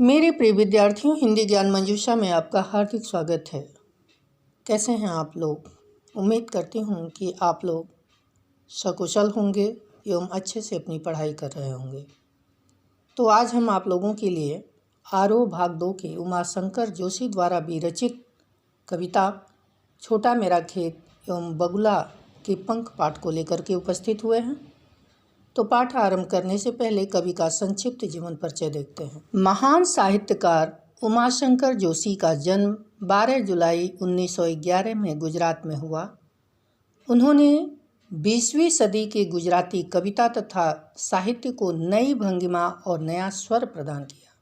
मेरे प्रिय विद्यार्थियों, हिंदी ज्ञान मंजूषा में आपका हार्दिक स्वागत है। कैसे हैं आप लोग? उम्मीद करती हूँ कि आप लोग सकुशल होंगे एवं अच्छे से अपनी पढ़ाई कर रहे होंगे। तो आज हम आप लोगों के लिए आरोह भाग 2 के उमाशंकर जोशी द्वारा विरचित कविता छोटा मेरा खेत एवं बगुला के पंख पाठ को लेकर के उपस्थित हुए हैं। तो पाठ आरंभ करने से पहले कवि का संक्षिप्त जीवन परिचय देखते हैं। महान साहित्यकार उमाशंकर जोशी का जन्म 12 जुलाई 1911 में गुजरात में हुआ। उन्होंने 20वीं सदी के गुजराती कविता तथा साहित्य को नई भंगिमा और नया स्वर प्रदान किया।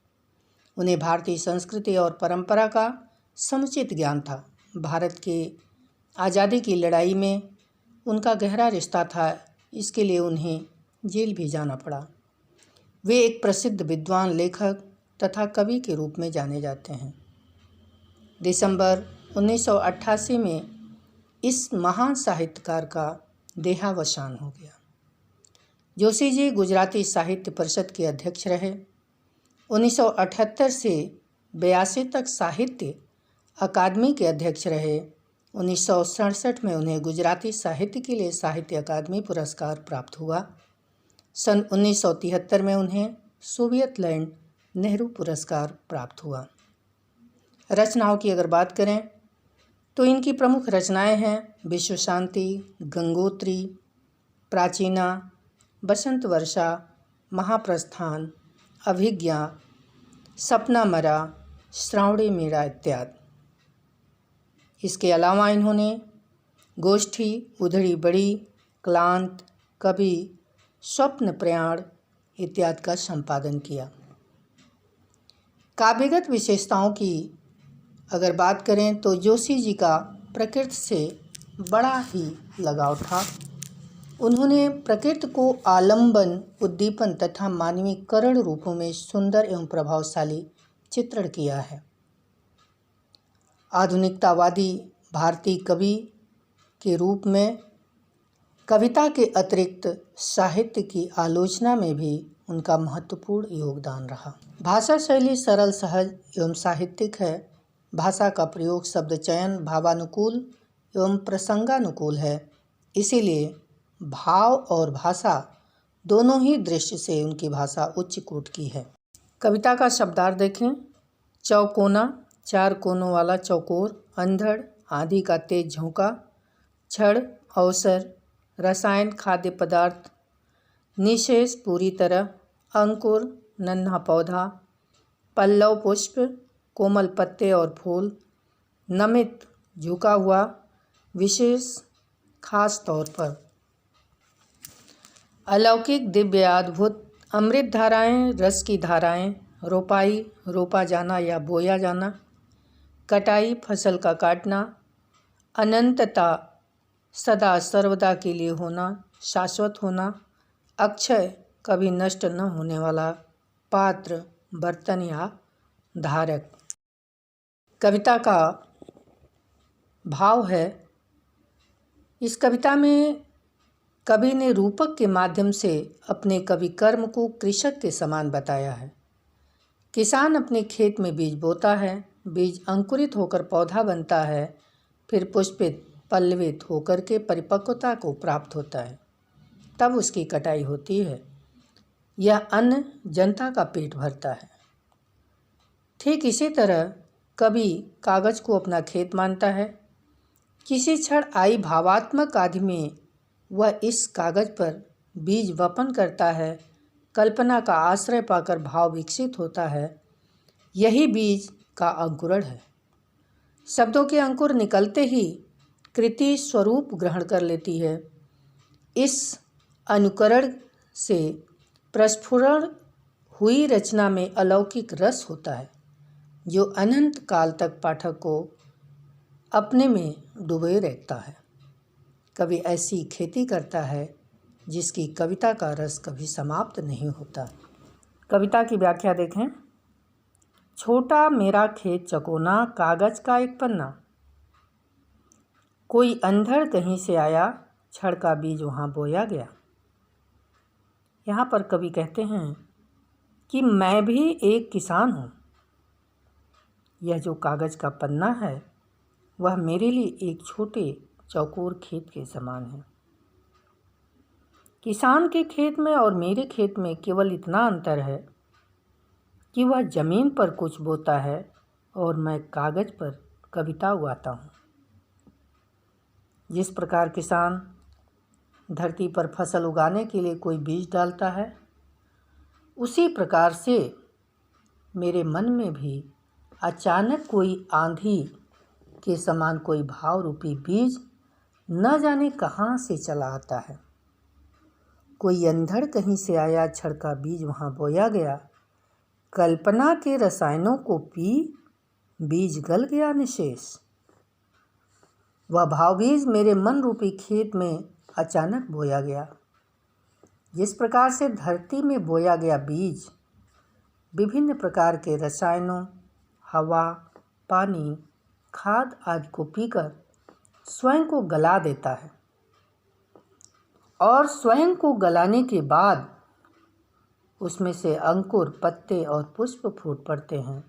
उन्हें भारतीय संस्कृति और परंपरा का समुचित ज्ञान था। भारत के आज़ादी की लड़ाई में उनका गहरा रिश्ता था, इसके लिए उन्हें जेल भी जाना पड़ा। वे एक प्रसिद्ध विद्वान, लेखक तथा कवि के रूप में जाने जाते हैं। दिसंबर 1988 में इस महान साहित्यकार का देहावसान हो गया। जोशी जी गुजराती साहित्य परिषद के अध्यक्ष रहे। 1978 से 82 तक साहित्य अकादमी के अध्यक्ष रहे। 1967 में उन्हें गुजराती साहित्य के लिए साहित्य अकादमी पुरस्कार प्राप्त हुआ। सन 1973 में उन्हें सोवियत लैंड नेहरू पुरस्कार प्राप्त हुआ। रचनाओं की अगर बात करें तो इनकी प्रमुख रचनाएं हैं विश्व शांति, गंगोत्री, प्राचीना, बसंत वर्षा, महाप्रस्थान, अभिज्ञा, सपना मरा, श्रावणी मेरा इत्यादि। इसके अलावा इन्होंने गोष्ठी, उधड़ी बड़ी, क्लांत, कवि, स्वप्न प्रयाण इत्यादि का संपादन किया। काव्यगत विशेषताओं की अगर बात करें तो जोशी जी का प्रकृति से बड़ा ही लगाव था। उन्होंने प्रकृति को आलंबन, उद्दीपन तथा मानवीकरण रूपों में सुंदर एवं प्रभावशाली चित्रण किया है। आधुनिकतावादी भारतीय कवि के रूप में कविता के अतिरिक्त साहित्य की आलोचना में भी उनका महत्वपूर्ण योगदान रहा। भाषा शैली सरल, सहज एवं साहित्यिक है। भाषा का प्रयोग, शब्द चयन भावानुकूल एवं प्रसंगानुकूल है। इसीलिए भाव और भाषा दोनों ही दृष्टि से उनकी भाषा उच्च कोटि की है। कविता का शब्दार्थ देखें। चौकोना, चार कोनों वाला चौकोर, अंधड़, आंधी का तेज झोंका, क्षण, अवसर, रसायन, खाद्य पदार्थ, निशेष, पूरी तरह, अंकुर, नन्हा पौधा, पल्लव, पुष्प, कोमल पत्ते और फूल, नमित, झुका हुआ, विशेष, खास तौर पर, अलौकिक, दिव्य, अद्भुत, अमृत धाराएं, रस की धाराएं, रोपाई, रोपा जाना या बोया जाना, कटाई, फसल का काटना, अनंतता, सदा सर्वदा के लिए होना, शाश्वत होना, अक्षय, कभी नष्ट न होने वाला, पात्र, बर्तन या धारक। कविता का भाव है। इस कविता में कवि ने रूपक के माध्यम से अपने कवि कर्म को कृषक के समान बताया है। किसान अपने खेत में बीज बोता है, बीज अंकुरित होकर पौधा बनता है, फिर पुष्पित, पल्लवित होकर के परिपक्वता को प्राप्त होता है, तब उसकी कटाई होती है। यह अन्न जनता का पेट भरता है। ठीक इसी तरह कवि कागज को अपना खेत मानता है। किसी क्षण आई भावात्मक आदि में वह इस कागज पर बीज वपन करता है। कल्पना का आश्रय पाकर भाव विकसित होता है। यही बीज का अंकुरण है। शब्दों के अंकुर निकलते ही कृति स्वरूप ग्रहण कर लेती है। इस अनुकरण से प्रस्फुरण हुई रचना में अलौकिक रस होता है, जो अनंत काल तक पाठक को अपने में डुबोए रखता है। कवि ऐसी खेती करता है जिसकी कविता का रस कभी समाप्त नहीं होता। कविता की व्याख्या देखें। छोटा मेरा खेत चकोना, कागज का एक पन्ना, कोई अंधड़ कहीं से आया, क्षण का बीज वहाँ बोया गया। यहाँ पर कवि कहते हैं कि मैं भी एक किसान हूँ। यह जो कागज़ का पन्ना है वह मेरे लिए एक छोटे चौकोर खेत के समान है। किसान के खेत में और मेरे खेत में केवल इतना अंतर है कि वह ज़मीन पर कुछ बोता है और मैं कागज़ पर कविता उगाता हूँ। जिस प्रकार किसान धरती पर फसल उगाने के लिए कोई बीज डालता है, उसी प्रकार से मेरे मन में भी अचानक कोई आंधी के समान कोई भाव रूपी बीज न जाने कहाँ से चला आता है। कोई अंधड़ कहीं से आया छड़का बीज वहाँ बोया गया। कल्पना के रसायनों को पी बीज गल गया निशेष। वह भाव बीज मेरे मन रूपी खेत में अचानक बोया गया। जिस प्रकार से धरती में बोया गया बीज विभिन्न प्रकार के रसायनों, हवा, पानी, खाद आदि को पीकर स्वयं को गला देता है और स्वयं को गलाने के बाद उसमें से अंकुर, पत्ते और पुष्प फूट पड़ते हैं,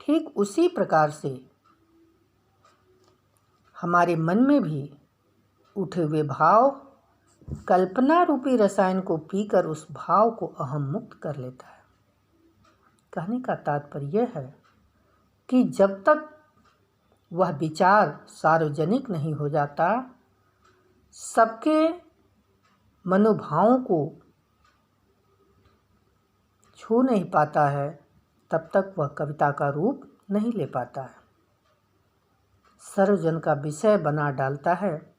ठीक उसी प्रकार से हमारे मन में भी उठे हुए भाव कल्पना रूपी रसायन को पीकर उस भाव को अहम मुक्त कर लेता है। कहने का तात्पर्य यह है कि जब तक वह विचार सार्वजनिक नहीं हो जाता, सबके मनोभावों को छू नहीं पाता है, तब तक वह कविता का रूप नहीं ले पाता है। सर्वजन का विषय बना डालता है,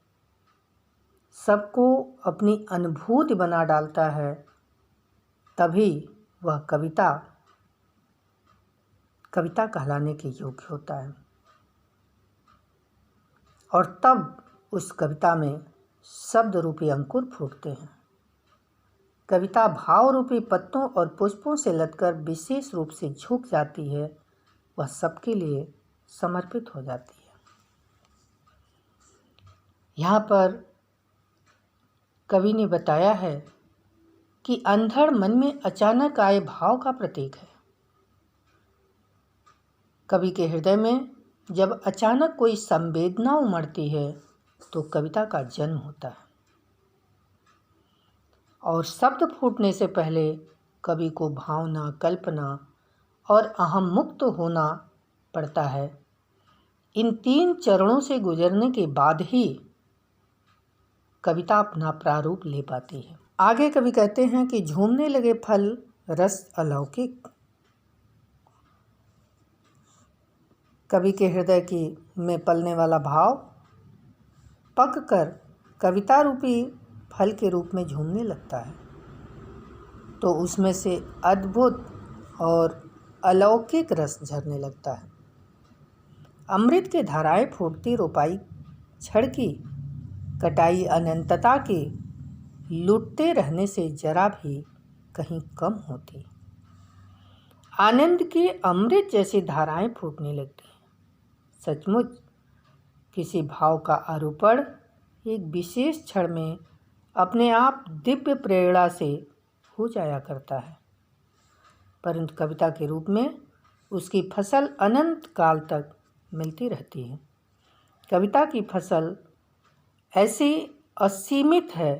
सबको अपनी अनुभूति बना डालता है, तभी वह कविता कहलाने के योग्य होता है। और तब उस कविता में शब्द रूपी अंकुर फूटते हैं। कविता भाव रूपी पत्तों और पुष्पों से लदकर विशेष रूप से झुक जाती है, वह सबके लिए समर्पित हो जाती है। यहाँ पर कवि ने बताया है कि अंधड़ मन में अचानक आए भाव का प्रतीक है। कवि के हृदय में जब अचानक कोई संवेदना उमड़ती है तो कविता का जन्म होता है। और शब्द फूटने से पहले कवि को भावना, कल्पना और अहम मुक्त होना पड़ता है। इन 3 चरणों से गुजरने के बाद ही कविता अपना प्रारूप ले पाती है। आगे कवि कहते हैं कि झूमने लगे फल रस अलौकिक। कवि के हृदय में पलने वाला भाव पक कर कविता रूपी फल के रूप में झूमने लगता है, तो उसमें से अद्भुत और अलौकिक रस झरने लगता है। अमृत के धाराएं फूटती, रोपाई छड़की, कटाई अनंतता के लुटते रहने से जरा भी कहीं कम होती। आनंद के अमृत जैसी धाराएं फूटने लगती हैं। सचमुच किसी भाव का आरोपण एक विशेष क्षण में अपने आप दिव्य प्रेरणा से हो जाया करता है, परंतु कविता के रूप में उसकी फसल अनंत काल तक मिलती रहती है। कविता की फसल ऐसी असीमित है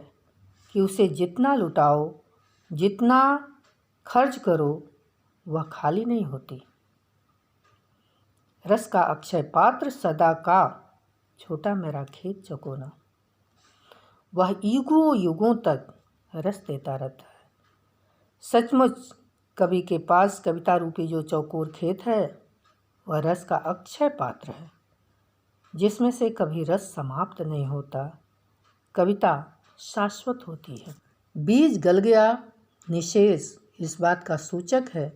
कि उसे जितना लुटाओ, जितना खर्च करो, वह खाली नहीं होती। रस का अक्षय पात्र सदा का छोटा मेरा खेत चकोना, वह युगों युगों तक रस देता रहता है। सचमुच कवि के पास कविता रूपी जो चौकोर खेत है वह रस का अक्षय पात्र है, जिसमें से कभी रस समाप्त नहीं होता। कविता शाश्वत होती है। बीज गल गया निशेष इस बात का सूचक है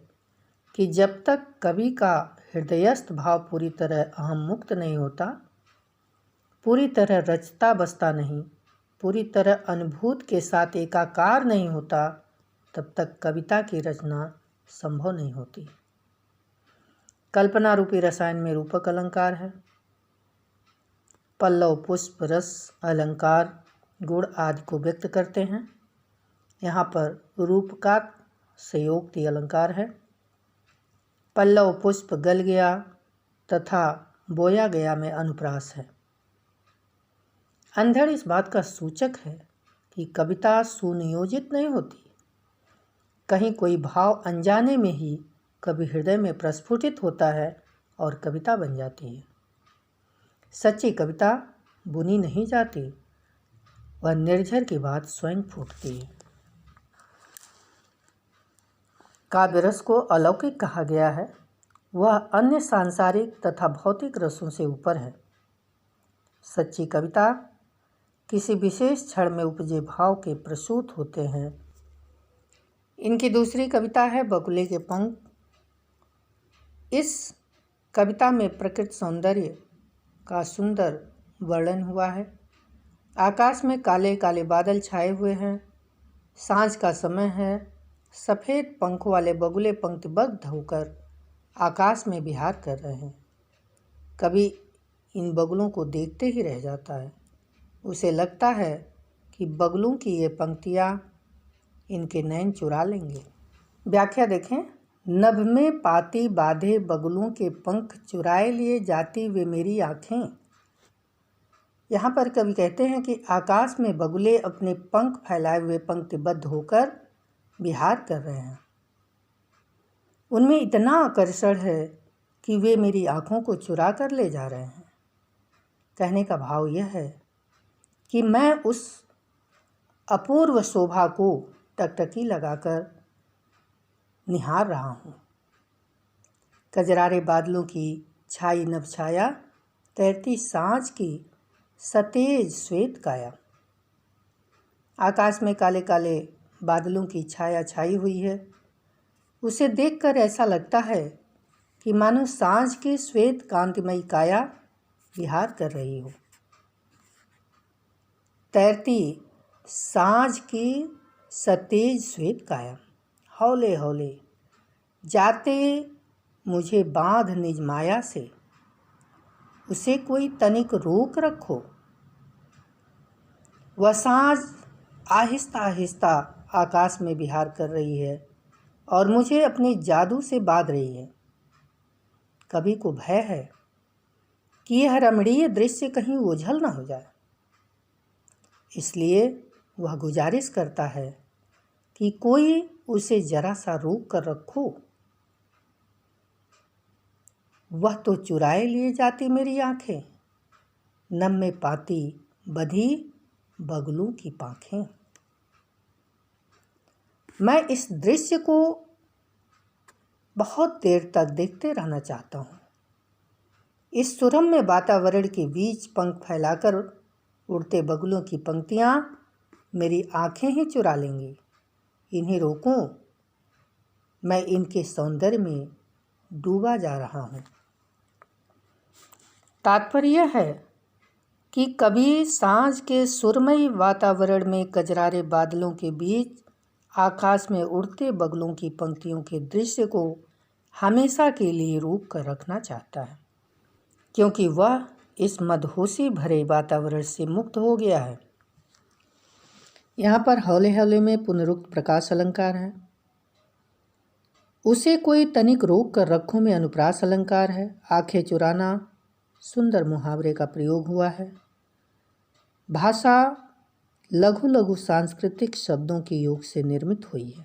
कि जब तक कवि का हृदयस्थ भाव पूरी तरह अहम मुक्त नहीं होता, पूरी तरह रचता बसता नहीं, पूरी तरह अनुभूत के साथ एकाकार नहीं होता, तब तक कविता की रचना संभव नहीं होती। कल्पना रूपी रसायन में रूपक अलंकार है। पल्लव, पुष्प, रस, अलंकार, गुण आदि को व्यक्त करते हैं। यहाँ पर रूपकात् संयोक्ति अलंकार है। पल्लव पुष्प गल गया तथा बोया गया में अनुप्रास है। अंधड़ इस बात का सूचक है कि कविता सुनियोजित नहीं होती। कहीं कोई भाव अनजाने में ही कभी हृदय में प्रस्फुटित होता है और कविता बन जाती है। सच्ची कविता बुनी नहीं जाती, वह निर्झर की बात स्वयं फूटती है। काव्य रस को अलौकिक कहा गया है। वह अन्य सांसारिक तथा भौतिक रसों से ऊपर है। सच्ची कविता किसी विशेष क्षण में उपजे भाव के प्रसूत होते हैं। इनकी दूसरी कविता है बकुले के पंख। इस कविता में प्रकृति सौंदर्य का सुंदर वर्णन हुआ है। आकाश में काले काले बादल छाए हुए हैं। सांझ का समय है। सफ़ेद पंखों वाले बगुले पंक्तिबद्ध होकर आकाश में विहार कर रहे हैं। कभी इन बगुलों को देखते ही रह जाता है। उसे लगता है कि बगुलों की ये पंक्तियाँ इनके नैन चुरा लेंगे। व्याख्या देखें। नभ में पाती बाधे बगुलों के पंख चुराए लिए जाती वे मेरी आँखें। यहाँ पर कवि कहते हैं कि आकाश में बगुले अपने पंख फैलाए हुए पंक्तिबद्ध होकर विहार कर रहे हैं। उनमें इतना आकर्षण है कि वे मेरी आँखों को चुरा कर ले जा रहे हैं। कहने का भाव यह है कि मैं उस अपूर्व शोभा को टकटकी लगाकर निहार रहा हूँ। कजरारे बादलों की छाई नभ छाया, तैरती सांझ की सतेज श्वेत काया। आकाश में काले काले बादलों की छाया छाई हुई है। उसे देखकर ऐसा लगता है कि मानो सांझ की श्वेत कांतिमयी काया विहार कर रही हो। तैरती सांझ की सतेज श्वेत काया, हौले हौले जाते मुझे बांध निज माया से, उसे कोई तनिक रोक रखो। वह सांझ आहिस्ता आहिस्ता आकाश में विहार कर रही है और मुझे अपने जादू से बांध रही है। कवि को भय है कि यह रमणीय दृश्य कहीं ओझल न हो जाए, इसलिए वह गुजारिश करता है कि कोई उसे जरा सा रोक कर रखो। वह तो चुराए लिए जाती मेरी आँखें, नम में पाती बधी बगुलों की पाँखें। मैं इस दृश्य को बहुत देर तक देखते रहना चाहता हूँ। इस सुरम्य वातावरण के बीच पंख फैलाकर उड़ते बगुलों की पंक्तियाँ मेरी आँखें ही चुरा लेंगी। इन्हें रोकूं, मैं इनके सौंदर्य में डूबा जा रहा हूँ। तात्पर्य है कि कभी सांझ के सुरमई वातावरण में कजरारे बादलों के बीच आकाश में उड़ते बगुलों की पंक्तियों के दृश्य को हमेशा के लिए रोक कर रखना चाहता है, क्योंकि वह इस मदहोशी भरे वातावरण से मुक्त हो गया है। यहाँ पर हौले हौले में पुनरुक्त प्रकाश अलंकार है। उसे कोई तनिक रोक कर रखो में अनुप्रास अलंकार है। आंखें चुराना सुंदर मुहावरे का प्रयोग हुआ है। भाषा लघु लघु सांस्कृतिक शब्दों के योग से निर्मित हुई है।